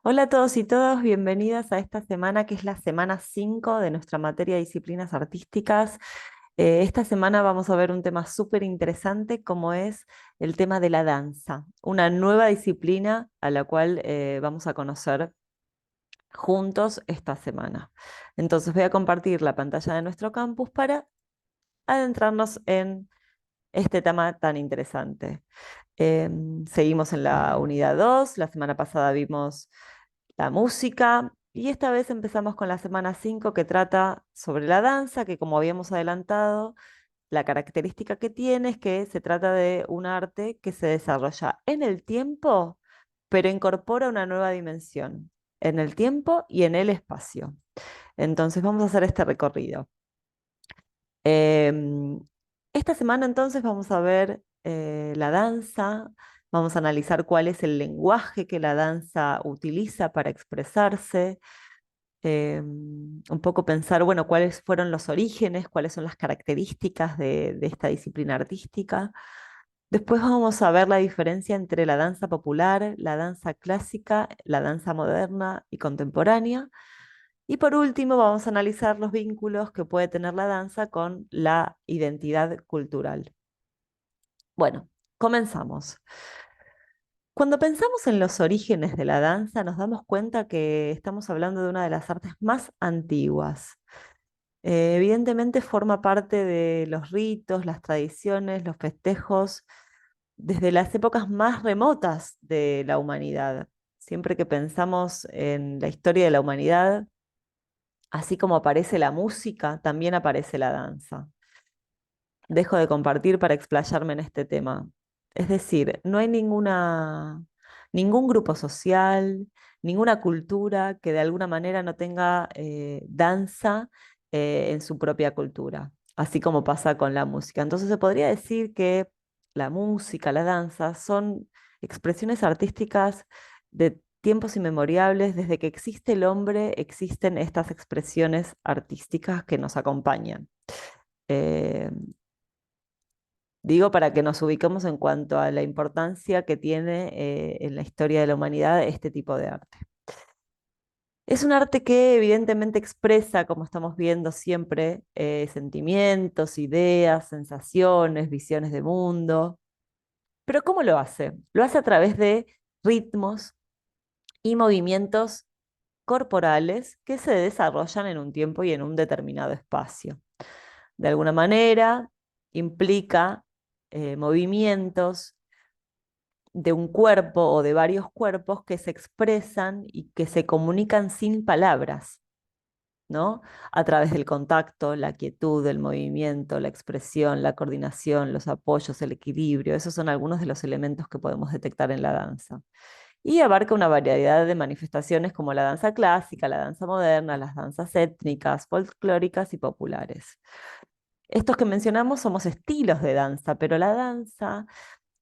Hola a todos y todas, bienvenidas a esta semana que es la semana 5 de nuestra materia de disciplinas artísticas. Esta semana vamos a ver un tema súper interesante como es el tema de la danza, una nueva disciplina a la cual vamos a conocer juntos esta semana. Entonces voy a compartir la pantalla de nuestro campus para adentrarnos en este tema tan interesante. Seguimos en la unidad 2. La semana pasada vimos la música y esta vez empezamos con la semana 5 que trata sobre la danza, que como habíamos adelantado, la característica que tiene es que se trata de un arte que se desarrolla en el tiempo, pero incorpora una nueva dimensión, en el tiempo y en el espacio. Entonces vamos a hacer este recorrido. Em, esta semana entonces vamos a ver la danza, vamos a analizar cuál es el lenguaje que la danza utiliza para expresarse, un poco pensar, bueno, cuáles fueron los orígenes, cuáles son las características de esta disciplina artística. Después vamos a ver la diferencia entre la danza popular, la danza clásica, la danza moderna y contemporánea. Y por último, vamos a analizar los vínculos que puede tener la danza con la identidad cultural. Bueno, comenzamos. Cuando pensamos en los orígenes de la danza, nos damos cuenta que estamos hablando de una de las artes más antiguas. Evidentemente forma parte de los ritos, las tradiciones, los festejos, desde las épocas más remotas de la humanidad. Siempre que pensamos en la historia de la humanidad, así como aparece la música, también aparece la danza. Dejo de compartir para explayarme en este tema. Es decir, no hay ningún grupo social, ninguna cultura que de alguna manera no tenga danza en su propia cultura, así como pasa con la música. Entonces se podría decir que la música, la danza son expresiones artísticas de tiempos inmemorables. Desde que existe el hombre, existen estas expresiones artísticas que nos acompañan. Eh, Digo para que nos ubiquemos en cuanto a la importancia que tiene en la historia de la humanidad este tipo de arte. Es un arte que evidentemente expresa, como estamos viendo siempre, sentimientos, ideas, sensaciones, visiones de mundo. Pero ¿cómo lo hace? Lo hace a través de ritmos y movimientos corporales que se desarrollan en un tiempo y en un determinado espacio. De alguna manera, implica movimientos de un cuerpo o de varios cuerpos que se expresan y que se comunican sin palabras, ¿no? A través del contacto, la quietud, el movimiento, la expresión, la coordinación, los apoyos, el equilibrio. Esos son algunos de los elementos que podemos detectar en la danza. Y abarca una variedad de manifestaciones como la danza clásica, la danza moderna, las danzas étnicas, folclóricas y populares. Estos que mencionamos somos estilos de danza, pero la danza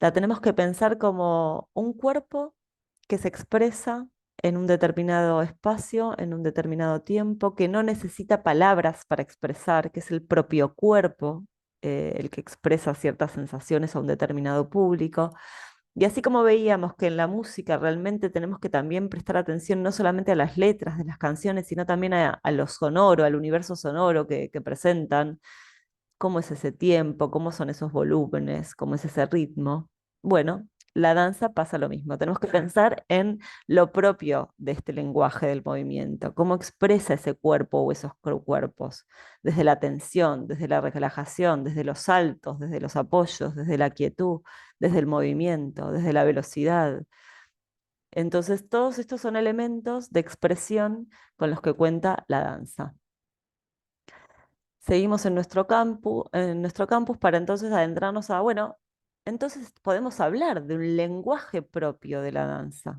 la tenemos que pensar como un cuerpo que se expresa en un determinado espacio, en un determinado tiempo, que no necesita palabras para expresar, que es el propio cuerpo el que expresa ciertas sensaciones a un determinado público. Y así como veíamos que en la música realmente tenemos que también prestar atención no solamente a las letras de las canciones, sino también a lo sonoro, al universo sonoro que presentan, cómo es ese tiempo, cómo son esos volúmenes, cómo es ese ritmo. Bueno, la danza pasa lo mismo. Tenemos que pensar en lo propio de este lenguaje del movimiento, cómo expresa ese cuerpo o esos cuerpos, desde la tensión, desde la relajación, desde los saltos, desde los apoyos, desde la quietud, desde el movimiento, desde la velocidad. Entonces, todos estos son elementos de expresión con los que cuenta la danza. Seguimos en nuestro campus para entonces adentrarnos a, bueno, entonces podemos hablar de un lenguaje propio de la danza.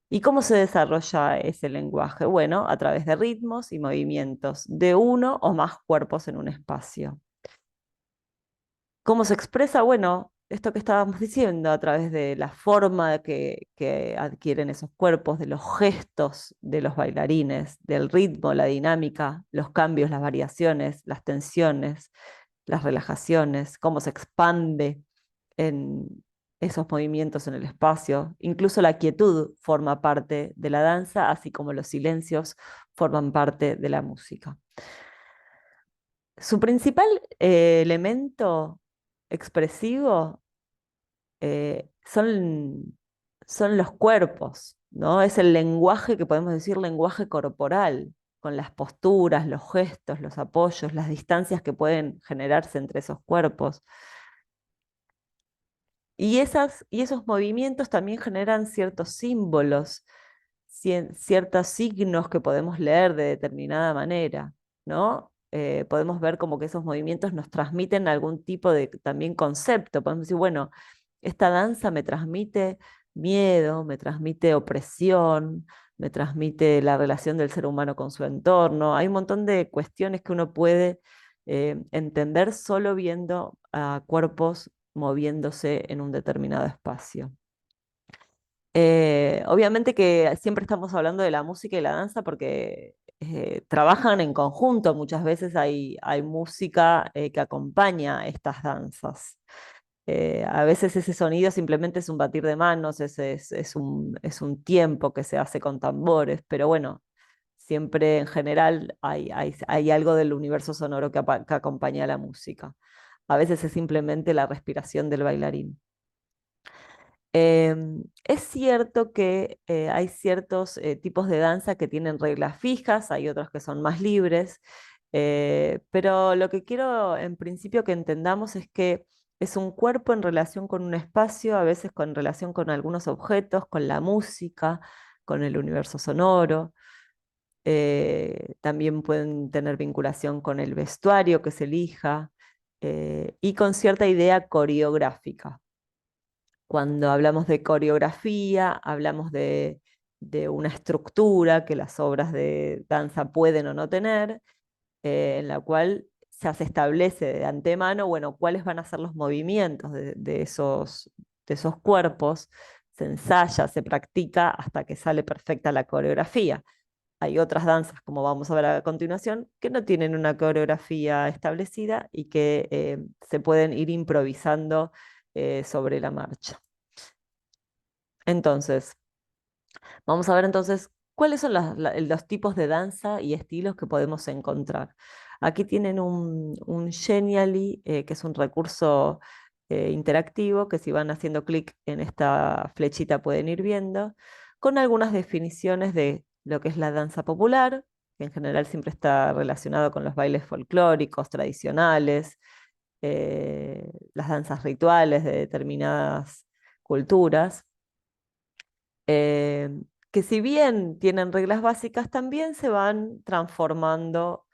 ¿Y cómo se desarrolla ese lenguaje? Bueno, a través de ritmos y movimientos de uno o más cuerpos en un espacio. ¿Cómo se expresa? Bueno, esto que estábamos diciendo, a través de la forma que adquieren esos cuerpos, de los gestos de los bailarines, del ritmo, la dinámica, los cambios, las variaciones, las tensiones, las relajaciones, cómo se expande en, esos movimientos en el espacio. Incluso la quietud forma parte de la danza, así como los silencios forman parte de la música. Su principal elemento expresivo son los cuerpos, ¿no? Es el lenguaje que podemos decir lenguaje corporal, con las posturas, los gestos, los apoyos, las distancias que pueden generarse entre esos cuerpos. Y esos movimientos también generan ciertos símbolos, ciertos signos que podemos leer de determinada manera, ¿no? Podemos ver como que esos movimientos nos transmiten algún tipo de también concepto. Podemos decir, bueno, esta danza me transmite miedo, me transmite opresión, me transmite la relación del ser humano con su entorno. Hay un montón de cuestiones que uno puede entender solo viendo a cuerpos moviéndose en un determinado espacio. Obviamente que siempre estamos hablando de la música y la danza porque trabajan en conjunto. Muchas veces hay música que acompaña estas danzas. A veces ese sonido simplemente es un batir de manos, es un tiempo que se hace con tambores, pero bueno, siempre en general hay algo del universo sonoro que acompaña a la música. A veces es simplemente la respiración del bailarín. Es cierto que hay ciertos tipos de danza que tienen reglas fijas, hay otros que son más libres, pero lo que quiero en principio que entendamos es que es un cuerpo en relación con un espacio, a veces con relación con algunos objetos, con la música, con el universo sonoro. También pueden tener vinculación con el vestuario que se elija y con cierta idea coreográfica. Cuando hablamos de coreografía, hablamos de una estructura que las obras de danza pueden o no tener, en la cual ya se establece de antemano, bueno, cuáles van a ser los movimientos de esos cuerpos, se ensaya, se practica hasta que sale perfecta la coreografía. Hay otras danzas, como vamos a ver a continuación, que no tienen una coreografía establecida y que se pueden ir improvisando sobre la marcha. Entonces, vamos a ver entonces cuáles son los tipos de danza y estilos que podemos encontrar. Aquí tienen un Genially, que es un recurso interactivo que si van haciendo clic en esta flechita pueden ir viendo, con algunas definiciones de lo que es la danza popular, que en general siempre está relacionado con los bailes folclóricos, tradicionales, las danzas rituales de determinadas culturas eh, que si bien tienen reglas básicas, también se van transformando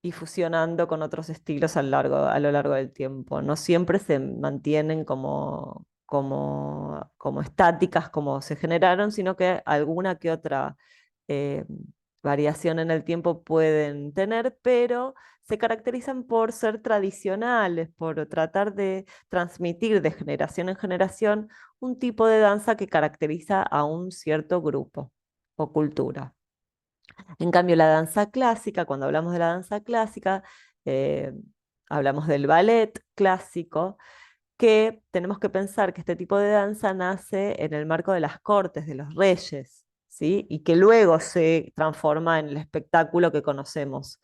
y fusionando con otros estilos a lo largo del tiempo. No siempre se mantienen como estáticas como se generaron, sino que alguna que otra eh, variación en el tiempo pueden tener, pero se caracterizan por ser tradicionales, por tratar de transmitir de generación en generación un tipo de danza que caracteriza a un cierto grupo o cultura. En cambio, la danza clásica, cuando hablamos de la danza clásica, eh, hablamos del ballet clásico, que tenemos que pensar que este tipo de danza nace en el marco de las cortes, de los reyes, ¿sí? Y que luego se transforma en el espectáculo que conocemos.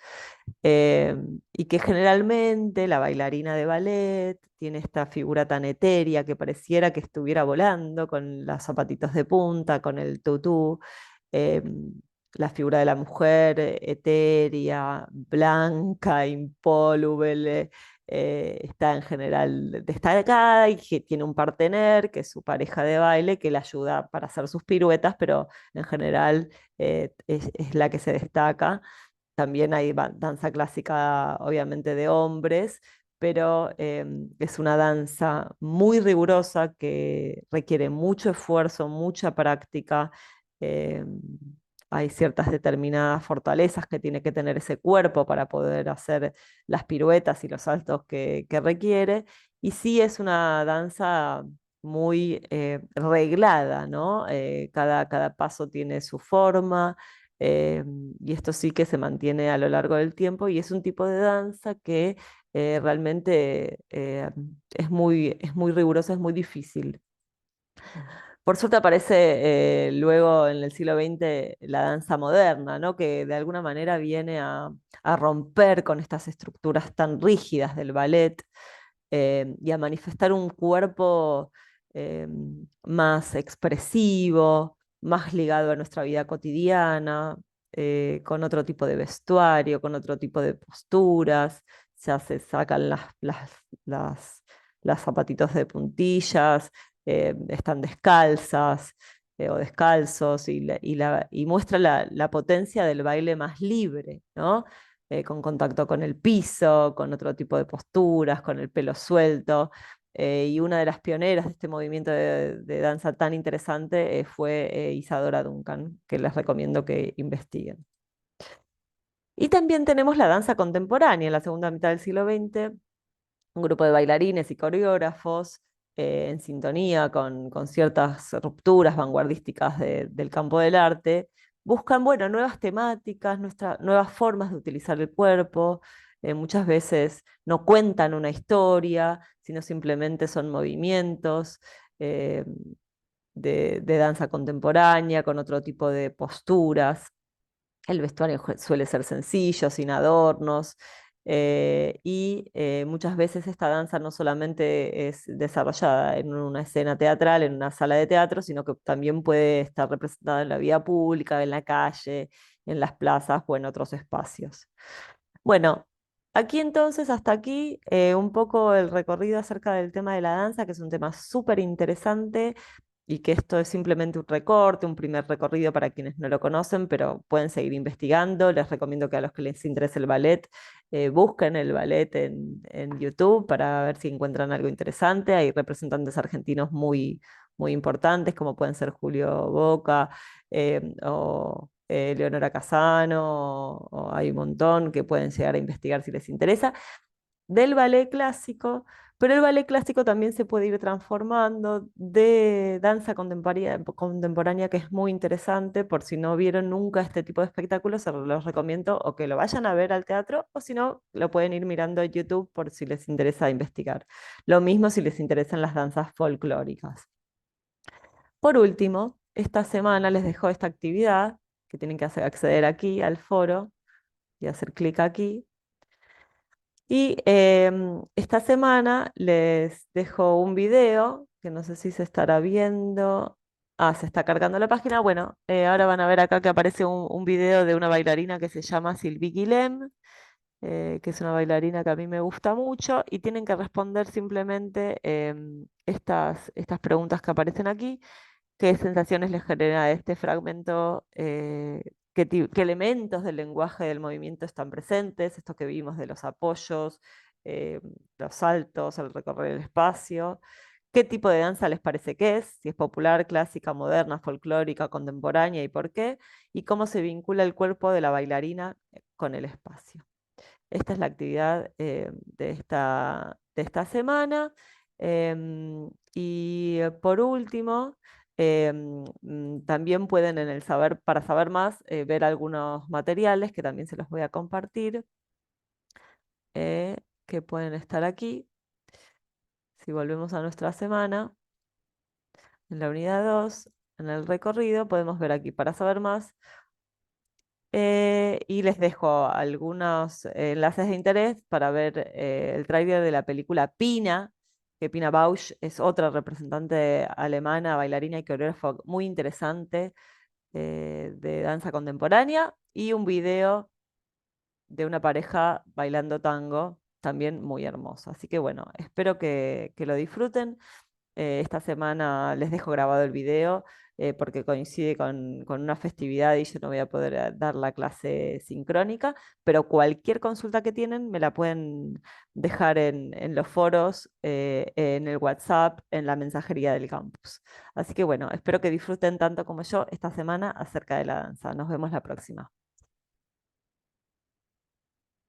Eh, y que generalmente la bailarina de ballet tiene esta figura tan etérea que pareciera que estuviera volando con los zapatitos de punta, con el tutú. eh, la figura de la mujer etérea, blanca, impoluble, está en general destacada y que tiene un partener, que es su pareja de baile, que le ayuda para hacer sus piruetas, pero en general es la que se destaca. También hay danza clásica, obviamente, de hombres, pero es una danza muy rigurosa que requiere mucho esfuerzo, mucha práctica. em, Hay ciertas determinadas fortalezas que tiene que tener ese cuerpo para poder hacer las piruetas y los saltos que requiere. Y sí es una danza muy reglada, ¿no? Cada paso tiene su forma eh, y esto sí que se mantiene a lo largo del tiempo y es un tipo de danza que realmente es muy rigurosa, es muy difícil Por suerte aparece luego en el siglo XX la danza moderna, ¿no? Que de alguna manera viene a romper con estas estructuras tan rígidas del ballet y a manifestar un cuerpo eh, más expresivo, más ligado a nuestra vida cotidiana, con otro tipo de vestuario, con otro tipo de posturas. Ya se sacan las, las zapatitos de puntillas, están descalzas o descalzos y muestra la potencia del baile más libre, ¿no? Con contacto con el piso, con otro tipo de posturas, con el pelo suelto. Y una de las pioneras de este movimiento de danza tan interesante fue Isadora Duncan, que les recomiendo que investiguen. Y también tenemos la danza contemporánea en la segunda mitad del siglo XX, un grupo de bailarines y coreógrafos en sintonía con ciertas rupturas vanguardísticas del campo del arte, buscan, bueno, nuevas temáticas, nuevas formas de utilizar el cuerpo. Muchas veces no cuentan una historia, sino simplemente son movimientos eh, de danza contemporánea, con otro tipo de posturas. El vestuario suele ser sencillo, sin adornos, y muchas veces esta danza no solamente es desarrollada en una escena teatral, en una sala de teatro, sino que también puede estar representada en la vida pública, en la calle, en las plazas o en otros espacios. Bueno, aquí entonces, hasta aquí, un poco el recorrido acerca del tema de la danza, que es un tema súper interesante y que esto es simplemente un recorte, un primer recorrido para quienes no lo conocen, pero pueden seguir investigando. Les recomiendo que a los que les interese el ballet, busquen el ballet en YouTube para ver si encuentran algo interesante. Hay representantes argentinos muy importantes, como pueden ser Julio Boca o Leonora Casano, o hay un montón que pueden llegar a investigar si les interesa, del ballet clásico, pero el ballet clásico también se puede ir transformando de danza contemporánea, que es muy interesante. Por si no vieron nunca este tipo de espectáculos, se los recomiendo o que lo vayan a ver al teatro, o si no, lo pueden ir mirando en YouTube por si les interesa investigar. Lo mismo si les interesan las danzas folclóricas. Por último, esta semana les dejo esta actividad que tienen que acceder aquí al foro y hacer clic aquí. Y esta semana les dejo un video que no sé si se estará viendo. Ah, se está cargando la página. Bueno, ahora van a ver acá que aparece un video de una bailarina que se llama Sylvie Guillem, que es una bailarina que a mí me gusta mucho, y tienen que responder simplemente estas preguntas que aparecen aquí. ¿Qué sensaciones les genera este fragmento? ¿Qué elementos del lenguaje del movimiento están presentes? Esto que vimos de los apoyos, eh, los saltos, el recorrer el espacio. ¿Qué tipo de danza les parece que es? Si es popular, clásica, moderna, folclórica, contemporánea y por qué. Y cómo se vincula el cuerpo de la bailarina con el espacio. Esta es la actividad de esta semana. Y por último, también pueden en el saber, para saber más, ver algunos materiales que también se los voy a compartir, que pueden estar aquí. Si volvemos a nuestra semana, en la unidad 2 en el recorrido, podemos ver aquí para saber más. Y les dejo algunos enlaces de interés para ver el tráiler de la película Pina, que Pina Bausch es otra representante alemana, bailarina y coreógrafa muy interesante de danza contemporánea, y un video de una pareja bailando tango, también muy hermoso. Así que bueno, espero que lo disfruten. Esta semana les dejo grabado el video porque coincide con una festividad y yo no voy a poder dar la clase sincrónica, pero cualquier consulta que tienen me la pueden dejar en los foros, en el WhatsApp, en la mensajería del campus. Así que bueno, espero que disfruten tanto como yo esta semana acerca de la danza. Nos vemos la próxima.